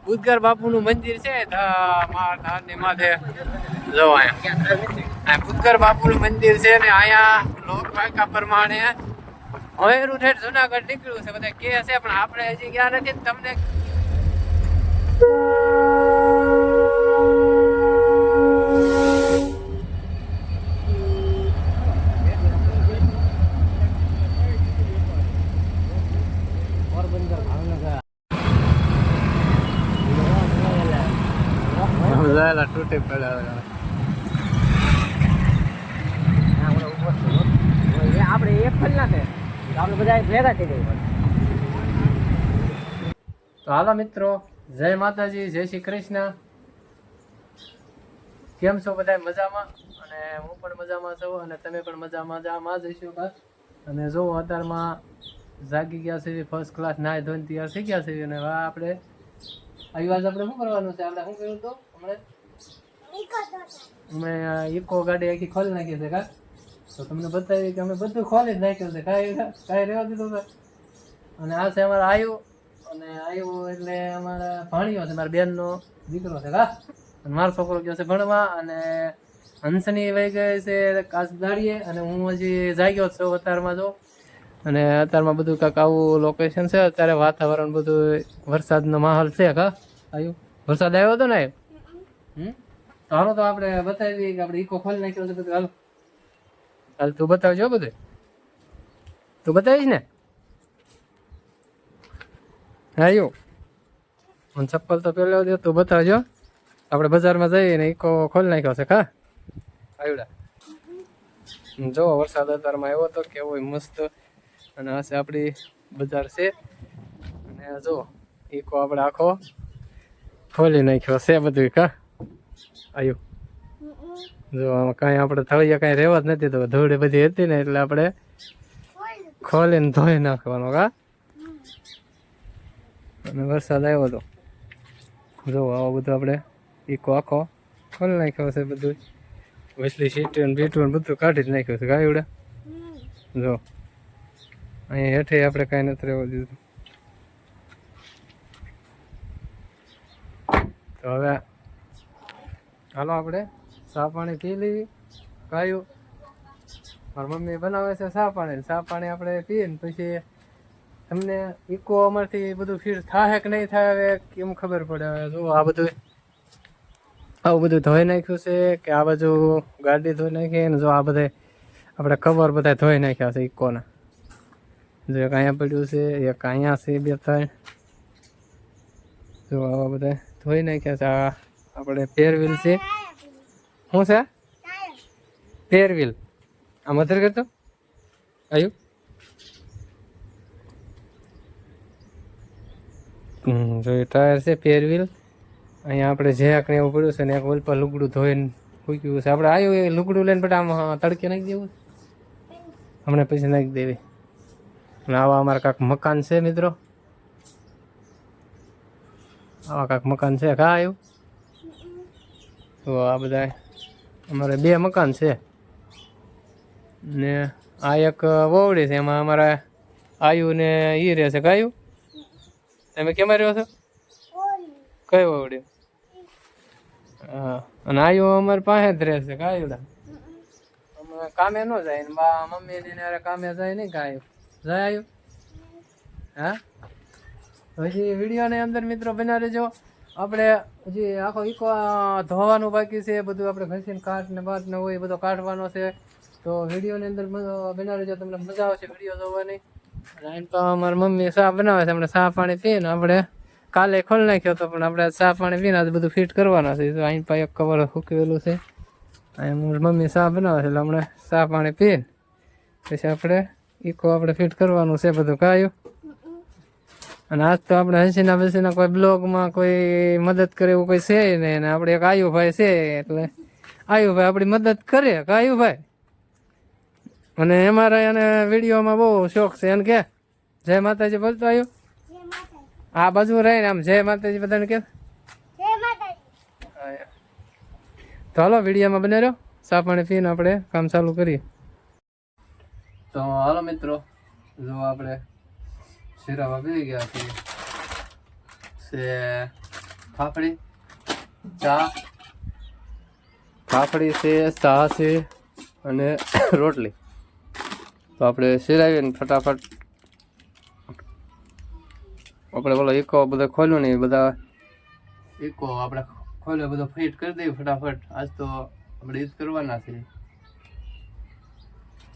ભૂતગર બાપુનું મંદિર છે ધારની માથે જો અહીંયા ભૂતગર બાપુનું મંદિર છે ને અહીંયા લોકવાયકા પ્રમાણે હવે ઠેઠ જુનાગઢ નીકળ્યું છે બધા કે છે પણ આપણે હજી ગયા નથી તમને તૂટી પડ્યા આપણે એક ફલ નાખે આપણે બધા ભેગા થઈ ગઈ. તો હાલો મિત્રો, જય માતાજી, જય શ્રી કૃષ્ણ. કેમ છો બધા? મજામાં? અને હું પણ મજામાં છું અને તમે પણ મજામાં જઈશું બસ. અને જો અત્યારમાં જાગી ગયા છે, ફર્સ્ટ ક્લાસ નાય ધોઈને તૈયાર થઈ ગયા છે. અને હવે આપણે આવી વાત આપણે શું કરવાનું છે? આપણે શું કર્યું હતું હમણાં? અમે ઇકો ગાડી આખી ખોલી નાખી છે. કા તો તમને બતાવી કે અમે બધું ખોલી જ નાખ્યું છે. કાંઈ રહેવા દીધું છે. અને આ છે અમારા આયુ. અને આયુ એટલે અમારા ભાણીઓ છે, મારા બેનનો દીકરો છે. કા અને મારો છોકરો ગયો છે ભણવા. અને હંસની વહી ગઈ છે કાચ દાડીએ. અને હું હજી જાગ્યો છું અત્યારમાં. જો અને અત્યારમાં બધું કાંક આવું લોકેશન છે. અત્યારે વાતાવરણ બધું વરસાદનો માહોલ છે. કા આયુ વરસાદ આવ્યો હતો ને? તો હાલો તો આપણે બતાવીએ કે આપણે ઇકો ખોલી નાખ્યો છે બધું. હાલો હાલ તું બતાવજો બધું. તું બતાવીશ ને? આયુ મને ચપ્પલ તો પહેલા દે, તું બતાવજો. આપણે બજારમાં જઈએ ને ઇકો ખોલી નાખ્યો છે. કા આવ્યા જો વરસાદ અત્યારમાં આવ્યો હતો કેવો મસ્ત. અને આ છે આપણી બજાર છે. અને જો ઇકો આપણે આખો ખોલી નાખ્યો છે બધું. કા આયુ જો આમાં કાંઈ આપણે થળિયા કાંઈ રહેવા જ નથી. તો ધૂળ બધી હતી ને એટલે આપણે ખોલીને ધોઈ નાખવાનો. કા અને વરસાદ આવ્યો હતો. જો આવો બધું આપણે ઇકો આખો ખોલી નાખ્યો છે બધું. વસલી સીટું બીટું બધું કાઢી જ નાખ્યું છે. કાંઈ એવડે જો અહીંયા હેઠે આપણે કાંઈ નથી રહેવા દીધું. તો હવે હાલો આપણે ચા પાણી પી લઈએ. કાયું મારી મમ્મી બનાવે છે ચા પાણી. ચા પાણી આપણે પીએ ને પછી તમને ઇકો અમારથી બધું ફીર થાય કે નહીં થાય હવે કેમ ખબર પડે. જો આ બધું આવું બધું ધોઈ નાખ્યું છે કે આ બાજુ ગાડી ધોઈ નાખી ને જો આ બધે આપણે કવર બધા ધોઈ નાખ્યા છે ઇકોના. જો એક અહીંયા પડ્યું છે, એક અહીંયા છે, 2 3 જો આવા બધા ધોઈ નાખ્યા છે. આ આપણે ફેરવીલ છે. શું છે? ફેરવીલ. આ મધર કરતો આયુ જો ટાયર છે ફેરવીલ. અહીંયા આપણે જેક ને એવું પડ્યું છે ને એક ઓલ પર લુગડું ધોઈને ફૂક્યું છે. આપણે આવ્યું એ લુગડું લઈને પછી આમ તડકે નાખી દેવું હમણાં પછી નાખી દેવી. અને આવા અમારા કાંક મકાન છે મિત્રો. આવા કાંક મકાન છે. કા આવ્યું તો આ બધા અમારે 2 મકાન છે. ને આ એક વોવડી છે. એમાં અમારા આયુ ને એ રહે છે. કાયું તમે કેમાં રહ્યો છો? કઈ વોવડી? હા અને આયુ અમારી પાસે જ રહેશે. કાયુડા અમે કામે ન જાય ને બા મમ્મી ને કામે જાય નહીં. કાયું જાય આયુ? હા હજી વિડીયોની અંદર મિત્રો બના રહેજો. આપણે હજી આખો ઇકો ધોવાનું બાકી છે. બધું આપણે ઘસીને કાટ ને બાટ ને હોય બધો કાઢવાનો છે. તો વિડીયોની અંદર બના રહેજો. તમને મજા આવશે વિડીયો જોવાની. અને તો અમારી મમ્મી ચા બનાવે છે. આપણે ચા પાણી પીને આપણે કાલે ખોલી નાખ્યો હતો પણ આપણે ચા પાણી પીને બધું ફિટ કરવાના છે. તો અહીં પાસે એક કવર સૂકવેલું છે. અહીંયા મારી મમ્મી ચા બનાવે છે એટલે હમણાં ચા પાણી પીને પછી આપણે ઇકો આપણે ફિટ કરવાનું છે બધું. કાયું અને આજ તો આપણે હસીના બસીના કોઈ બ્લોગમાં કોઈ મદદ કરે એવું કોઈ છે નહીં. અને આપણે એક આયુભાઈ છે એટલે આયુભાઈ આપણી મદદ કરે. આયુભાઈ અને અમારા એને વિડીયોમાં બહુ શોખ છે. એને કે જય માતાજી બોલતો આવ્યો. આ બાજુ રહીને આમ જય માતાજી બધાને કે. તો હાલો વિડીયોમાં બને રહ્યો. ચા પાણી પીને આપણે કામ ચાલુ કરીએ. તો હાલો મિત્રો, જો આપણે શેરાવા બેસી ગયા છીએ. ફાફડી છે, ચા છે અને રોટલી. તો આપણે સિરાવીએ ને ફટાફટ આપણે બોલો ઇકો બધા ખોલ્યું ને એ બધા ઇકો આપણે ખોલ્યો બધો ફિટ કરી દઈએ ફટાફટ. આજ તો આપણે ઈદ કરવાના છે.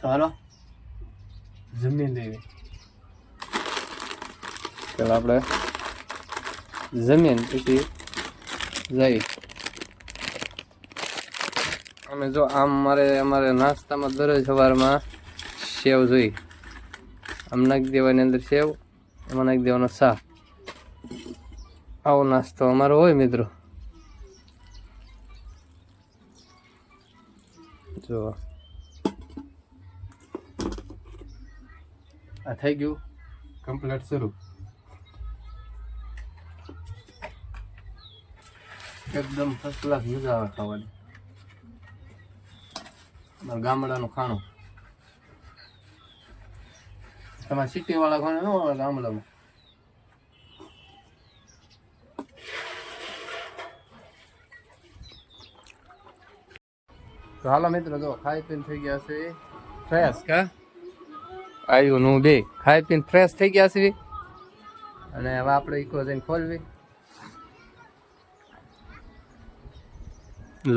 ચાલો જમી લઈએ. ચાલો આપણે જમીન પછી જઈએ. અમે જો આમ અમારે નાસ્તામાં દરરોજ સવારમાં સેવ જોઈએ. આમ નાખી દેવાની અંદર સેવ, એમાં નાખી દેવાનો શાક. આવો નાસ્તો અમારો હોય મિત્રો. જો આ થઈ ગયું કમ્પ્લીટ શરૂ. એકદમ ફર્સ્ટ ક્લાસ મજા આવે ખાવાની. અમારા ગામડાનું ખાણું. તમારે સિટી વાળા ખાણે ન આવે ગામડામાં. તો હાલો મિત્રો જો ખાઈ પીને થઈ ગયા છે ફ્રેશ. કા આવ્યું હું બે ખાઈ પીને ફ્રેશ થઈ ગયા છે. અને હવે આપણે ઇકો જઈને ખોલવી.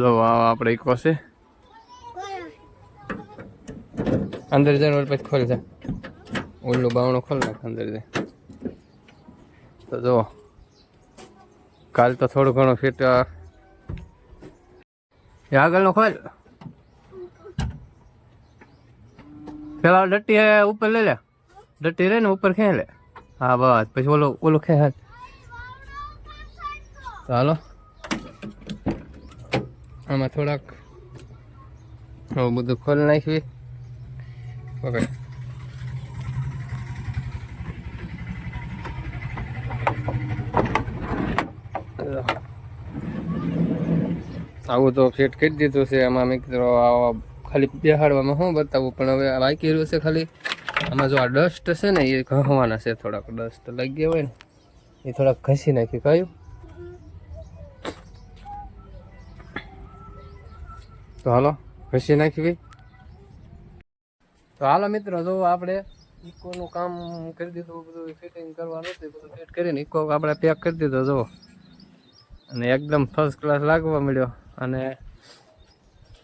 જો આપણે ઇકો છે અંદર જઈને ઓલ પછી ખોલી જાય. ઓલું બાવણું ખોલ નાખ અંદર જાય. તો જો કાલ તો થોડું ઘણું ફિટ આગળનો ખોલ. પેલા ડટ્ટી ઉપર લઈ લે. ડટ્ટી રહે ને ઉપર ખેં લે. હા બસ પછી ઓલું ખેં. તો હાલો આમાં થોડાક હવે બધું ખોલી નાખવી. ઓકે આવું તો ફિટ કરી દીધું છે. આમાં મેં કીધું ખાલી બેહાડવામાં શું બતાવું, પણ હવે બાકી રહ્યું છે ખાલી આમાં જો આ ડસ્ટ છે ને એ ઘસવાના છે. થોડાક ડસ્ટ લાગી ગયા હોય ને એ થોડાક ઘસી નાખી. કયું તો હાલો ઘસી નાખી. તો હાલો મિત્રો જો આપણે ઇકોનું કામ કરી દીધું. બધું ફિટિંગ કરવાનું હતું. બધું ફિટ કરીને ઇકો આપણે પેક કરી દીધો જો. અને એકદમ ફર્સ્ટ ક્લાસ લાગવા મળ્યો. અને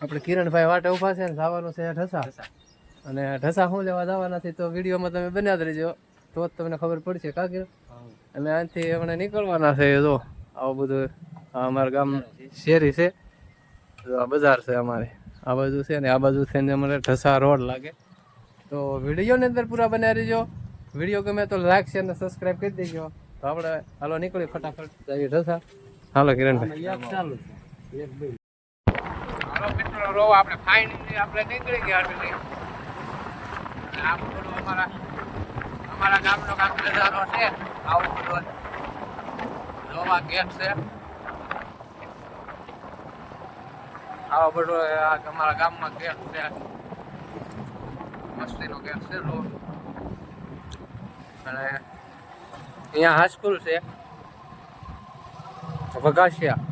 આપણે કિરણભાઈ વાટે ઊભા છે ને જવાનું છે ઢસા. અને ઢસા શું લેવા જવાના છે તો વિડીયોમાં તમે બન્યા જ રહેજો તો જ તમને ખબર પડશે. કા કિરણ અમે અહીંથી હમણાં નીકળવાના છે. જો આવું બધું અમારા ગામ શેરી છે. આ બજાર છે અમારે આ બાજુ છે ને આ બાજુ થઈને અમારે ઢસા રોડ લાગે. તો વિડીયોની અંદર પૂરા બનાવી રહેજો. વિડીયો ગમે તો લાઈક શેર અને સબસ્ક્રાઈબ કરી દેજો. તો આપણે હાલો નીકળી ફટાફટ જઈએ ઢસા. હાલો કિરણભાઈ. હાલો મિત્રો રો આપણે ફાઇનલી આપણે નીકળી ગયા. આ બધું અમારા ગામનો કામ નજારો છે. આવું બધું જોવા ગેટ છે. આવો બધો અમારા ગામમાં ગેટ છે. મસ્તીનો ગેટ છે રોડ. અને અહીંયા હાઈસ્કૂલ છે વઘાસિયા.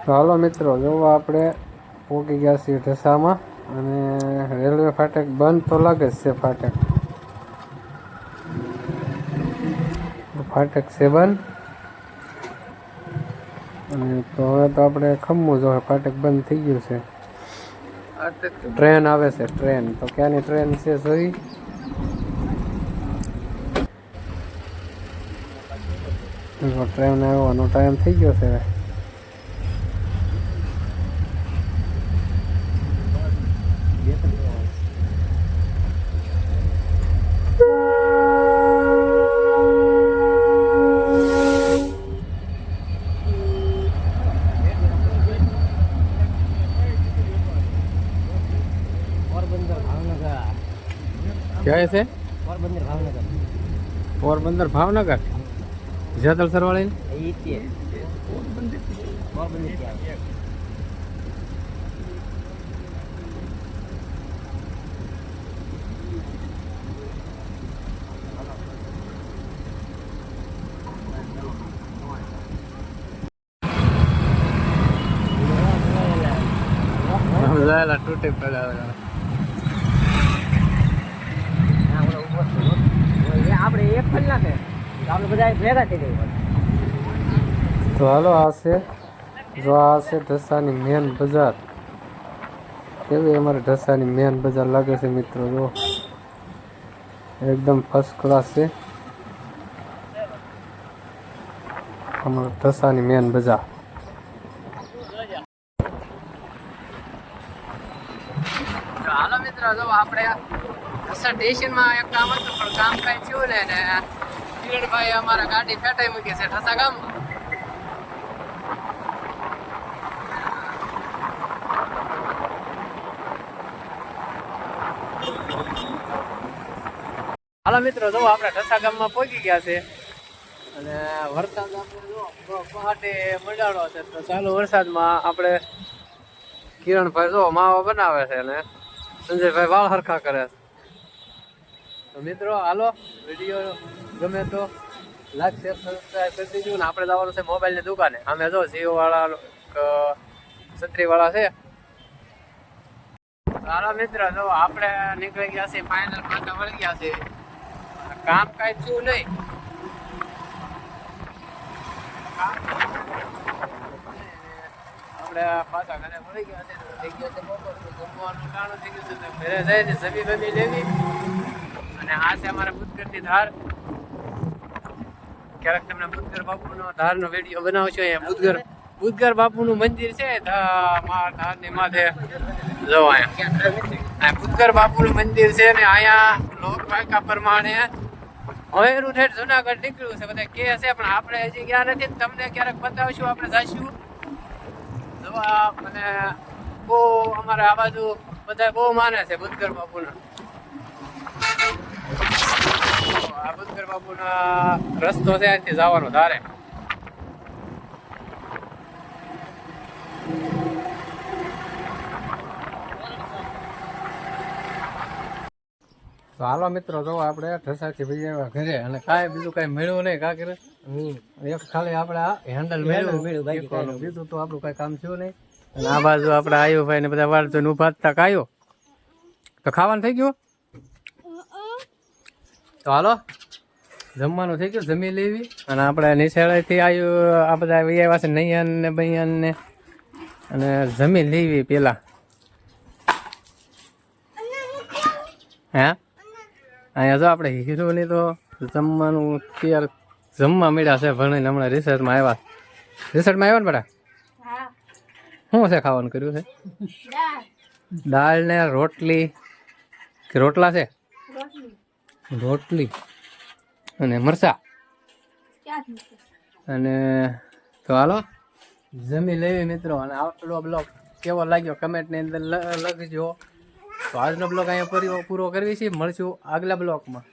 હાલો મિત્રો જોવા આપણે પહોંચી ગયા છીએ ઢસામાં. અને રેલવે ફાટક બંધ તો લાગે જ છે. ફાટક છે બંધ. અને તો હવે તો આપણે ખમવું જોઈએ. ફાટક બંધ થઈ ગયું છે. ટ્રેન આવે છે ટ્રેન. તો ક્યાંની ટ્રેન છે જોઈ. ટ્રેન આવવાનો ટાઈમ થઈ ગયો છે. ક્યાં છે? પોરબંદર ભાવનગર. જેતલસર વાળી પેલા તૂટી પડ્યા હા ઓલો ઊભો છે હો. એ આપણે એક ફલ નાખે તો આપણે બધા ભેગા થઈ જઈએ તો હાલો આ છે જો આ છે ઢસાની મેન બજાર કેવી અમારે ઢસાની મેન બજાર લાગે છે મિત્રો જો એકદમ ફર્સ્ટ ક્લાસ છે અમારે ઢસાની મેન બજાર હાલો મિત્રો જો આપણે ઢસા સ્ટેશનમાં એક કામ હતું પણ કામ કઈ થયું ને કિરણભાઈ અમારા ગાડી ફેટાઈ મૂકી છે ઢસા ગામમાં હાલો મિત્રો જો આપણે ઢસા ગામમાં પહોંચી ગયા છે અને વરસાદ આપણે જો પહાટે મંડાણો છે તો ચાલુ વરસાદમાં આપણે કિરણભાઈ જો માવો બનાવે છે અને સંજયભાઈ વાળ હરખા કરે છે તો મિત્રો હાલો વિડીયો ગમે તો લાઈક શેર સબસ્ક્રાઈબ કરી દીધું ને આપણે જવાનું છે મોબાઈલની દુકાને અમે જો જીઓ વાળા છત્રી વાળા છે હાલો મિત્રો જો આપણે નીકળી ગયા છે ફાઇનલ પાછા વળી ગયા છે કામ કાંઈ થયું નહીં આપણે પાછા ઘરે વળી ગયા છે થઈ ગયો છે બપોર જમવાનું ટાણું થઈ ગયું છે ઘરે જઈને જમી બમી લેવી અને આ છે અમારા ભૂતગરની ધાર ક્યારેક તમને ભૂતગર બાપુનો ધારનો વિડીયો બનાવશો અહીંયા ભૂતગર બાપુનું મંદિર છે ધારની માથે જો અહીંયા ભૂતગર બાપુનું મંદિર છે ને અહીંયા લોકવાયકા પ્રમાણે હવે એનું ઠેઠ જુનાગઢ નીકળ્યું છે બધા કે છે પણ આપણે હજી ગયા નથી તમને ક્યારેક બતાવશું આપણે જઈશું જોવા મને બહુ અમારે આ બાજુ બધા બહુ માને છે ભૂતગર બાપુના આ ભૂતગર બાપુના રસ્તો છે અહીંથી જવાનો ધારે તો હાલો મિત્રો જો આપણે ઢસાથી ભાઈ આવ્યા ઘરે અને કાંઈ બીજું કાંઈ મળ્યું નહીં કા કરે એક ખાલી આપણે આ હેન્ડલ મળ્યું બીજું તો આપણું કાંઈ કામ થયું નહીં અને આ બાજુ આપણે આવ્યું ભાઈ ને બધા વાર જોઈને ઉભા હતા કાયો તો ખાવાનું થઈ ગયું તો હાલો જમવાનું થઈ ગયું જમી લેવી અને આપણે નિશાળેથી આવ્યું આ બધા આવ્યા છે નૈયાન ને બૈયાન ને અને જમી લેવી પેલા હે અહીંયા જો આપણે હીરોની તો જમવાનું તૈયાર જમવા મળ્યા છે ભણીને હમણાં રિસર્ચમાં આવ્યા ને બેટા શું છે ખાવાનું કર્યું છે દાળ ને રોટલી કે રોટલા છે રોટલી અને મરચા અને તો હાલો જમી લેવી મિત્રો અને આપણો બ્લોગ કેવો લાગ્યો કમેન્ટની અંદર લખજો તો આજનો બ્લોગ અહીંયા પૂરો કરવી છે મળશું આગલા બ્લોગમાં